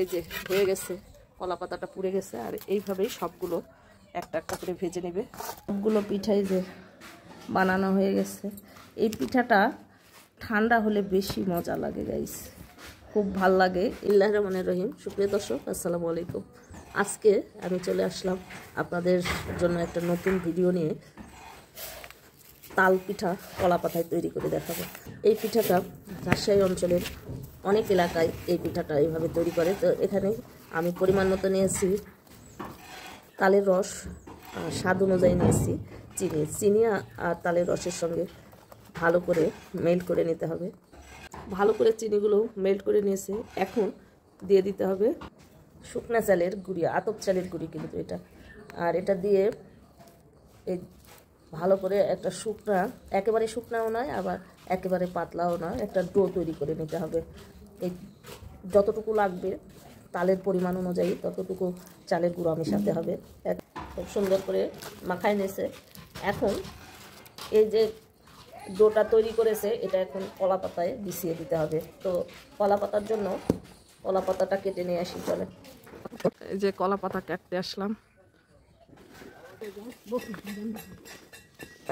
এই যে হয়ে গেছে, কলা পাতাটা পুড়ে গেছে। আর এইভাবেই সবগুলো একটা একটা করে ভেজে নেবে। সবগুলো পিঠাই যে বানানো হয়ে গেছে। এই পিঠাটা ঠান্ডা হলে বেশি মজা লাগে গাইস, খুব ভাল লাগে। বিসমিল্লাহির রহমানির রহিম। সুপ্রিয় দর্শক, আসসালামু আলাইকুম। আজকে আমি চলে আসলাম আপনাদের জন্য একটা নতুন ভিডিও নিয়ে। তাল পিঠা কলা পাতায় তৈরি করে দেখাবো। এই পিঠাটা রাজশাহী অঞ্চলের অনেক এলাকায় এই পিঠাটা এইভাবে তৈরি করে। তো এখানে আমি পরিমাণ মতো নিয়েছি তালের রস, স্বাদ অনুযায়ী নিয়েছি চিনি আর তালের রসের সঙ্গে ভালো করে মেল্ট করে নিতে হবে। ভালো করে চিনিগুলো মেল্ট করে নিয়েছে। এখন দিয়ে দিতে হবে শুকনা চালের গুঁড়ি, আতপ চালের গুঁড়ি কিন্তু এটা। আর এটা দিয়ে এই ভালো করে একটা শুকনা, একেবারে শুকনাও নয় আবার একেবারে পাতলাও নয়, একটা ডো তৈরি করে নিতে হবে। এই যতটুকু লাগবে তালের পরিমাণ অনুযায়ী ততটুকু চালের গুঁড়ো মেশাতে হবে। খুব সুন্দর করে মাখায় নিয়েছে। এখন এই যে ডোটা তৈরি করেছে এটা এখন কলা পাতায় বিছিয়ে দিতে হবে। তো কলা পাতার জন্য কলা পাতাটা কেটে নিয়ে আসি। চলে, এই যে কলা পাতা কাটতে আসলাম।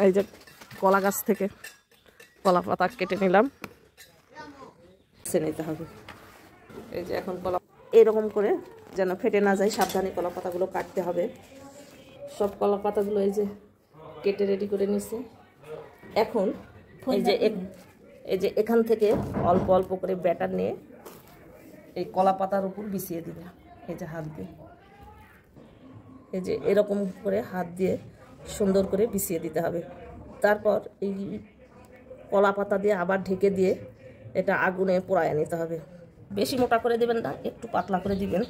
এই যে কলা গাছ থেকে কলা পাতা কেটে নিলাম, নিতে হবে। এই যে এখন কলা এরকম করে যেন ফেটে না যায় সাবধানে কলা পাতাগুলো কাটতে হবে। সব কলা পাতাগুলো এই যে কেটে রেডি করে নিছি। এখন এই যে এখান থেকে অল্প অল্প করে ব্যাটার নিয়ে এই কলা পাতার উপর বিছিয়ে দিবে। এই যে হাত দিয়ে, এই যে এরকম করে হাত দিয়ে সুন্দর করে বিছিয়ে দিতে হবে। তারপর এই কলা পাতা দিয়ে আবার ঢেকে দিয়ে এটা আগুনে পোড়ায় নিতে হবে। বেশি মোটা করে দেবেন না, একটু পাতলা করে দিবেন।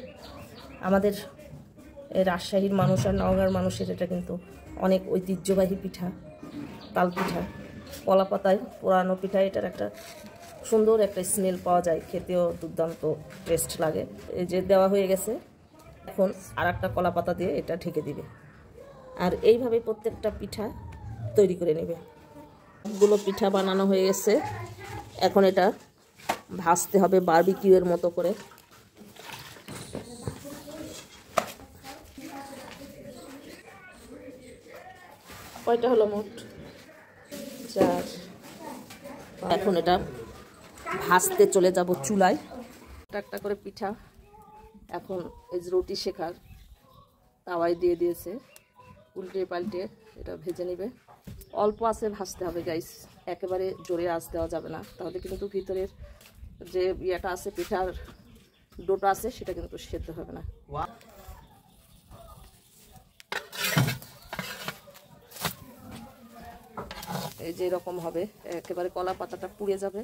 আমাদের এই রাজশাহীর মানুষ আর নওগাঁর মানুষের এটা কিন্তু অনেক ঐতিহ্যবাহী পিঠা, তাল পিঠা। কলা পাতায় পোড়ানো পিঠা, এটার একটা সুন্দর একটা স্মেল পাওয়া যায়, খেতেও দুর্দান্ত টেস্ট লাগে। এই যে দেওয়া হয়ে গেছে, এখন আর একটা কলা পাতা দিয়ে এটা ঢেকে দিবে। আর এইভাবে প্রত্যেকটা পিঠা তৈরি করে নেবে। সবগুলো পিঠা বানানো হয়ে গেছে। এখন এটা ভাজতে হবে বারবিকিউয়ের মতো করে। কয়টা হলো মোট? 4। এখন এটা ভাজতে চলে যাব চুলায়। একটা করে পিঠা এখন এই যে রুটি শেখার তাওয়ায় দিয়ে দিয়েছে, উল্টে পাল্টে এটা ভেজে নেবে। অল্প আঁচে ভাজতে হবে গাইস, একেবারে জোরে আঁচ দেওয়া যাবে না, তাহলে কিন্তু ভিতরের যে ইয়েটা আছে, পিঠার ডোটা আছে, সেটা কিন্তু সেদ্ধ হবে না। এই যে এরকম হবে, একেবারে কলা পাতাটা পুড়ে যাবে।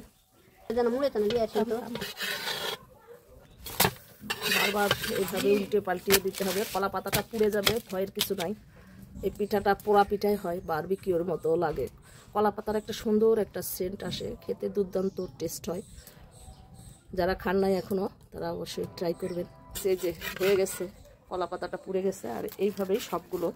বারবার এইভাবে উল্টে পাল্টিয়ে দিতে হবে। কলা পাতাটা পুড়ে যাবে, ভয়ের কিছু নাই। এই পিঠাটা পোড়া পিঠাই হয়, বারবিকিউর মতো লাগে। কলা পাতার একটা সুন্দর একটা সেন্ট আসে, খেতে দুর্দান্ত টেস্ট হয়। যারা খান নাই এখনো তারা অবশ্যই ট্রাই করবেন। এই যে হয়ে গেছে, কলা পাতাটা পুড়ে গেছে। আর এইভাবেই সবগুলো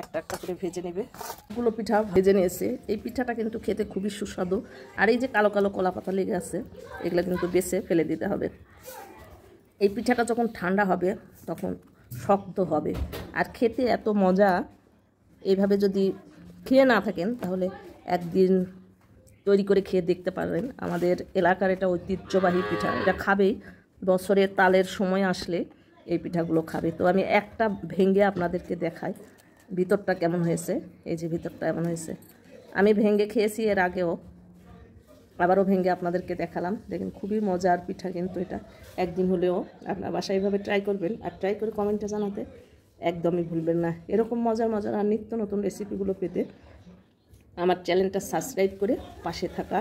একটা একটা করে ভেজে নেবে। সবগুলো পিঠা ভেজে নিয়েছে। এই পিঠাটা কিন্তু খেতে খুবই সুস্বাদু। আর এই যে কালো কালো কলা পাতা লেগে আছে, এগুলো কিন্তু বেছে ফেলে দিতে হবে। এই পিঠাটা যখন ঠান্ডা হবে তখন শক্ত হবে আর খেতে এত মজা। এইভাবে যদি খেয়ে না থাকেন তাহলে একদিন তৈরি করে খেয়ে দেখতে পারবেন। আমাদের এলাকার এটা ঐতিহ্যবাহী পিঠা, এটা খাবেই। বছরে তালের সময় আসলে এই পিঠাগুলো খাবে। তো আমি একটা ভেঙে আপনাদেরকে দেখাই ভিতরটা কেমন হয়েছে। এই যে ভিতরটা এমন হয়েছে। আমি ভেঙে খেয়েছি এর আগেও, আবারও ভেঙে আপনাদেরকে দেখালাম। দেখেন খুবই মজার পিঠা কিন্তু এটা। একদিন হলেও আপনার বাসায় এইভাবে ট্রাই করবেন, আর ট্রাই করে কমেন্টে জানাতে একদমই ভুলবেন না। এরকম মজার মজার আর নিত্য নতুন রেসিপিগুলো পেতে আমার চ্যানেলটা সাবস্ক্রাইব করে পাশে থাকা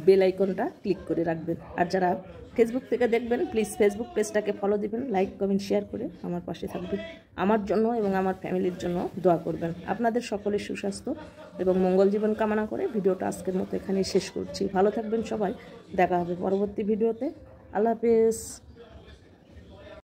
বেল আইকনটা ক্লিক করে রাখবেন। আর যারা ফেসবুক থেকে দেখবেন প্লিজ ফেসবুক পেজটাকে ফলো দিবেন, লাইক কমেন্ট শেয়ার করে আমার পাশে থাকবেন। আমার জন্য এবং আমার ফ্যামিলির জন্য দোয়া করবেন। আপনাদের সকলের সুস্বাস্থ্য এবং মঙ্গল জীবন কামনা করে ভিডিওটা আজকের মতো এখানেই শেষ করছি। ভালো থাকবেন সবাই, দেখা হবে পরবর্তী ভিডিওতে। আল্লাহ হাফেজ।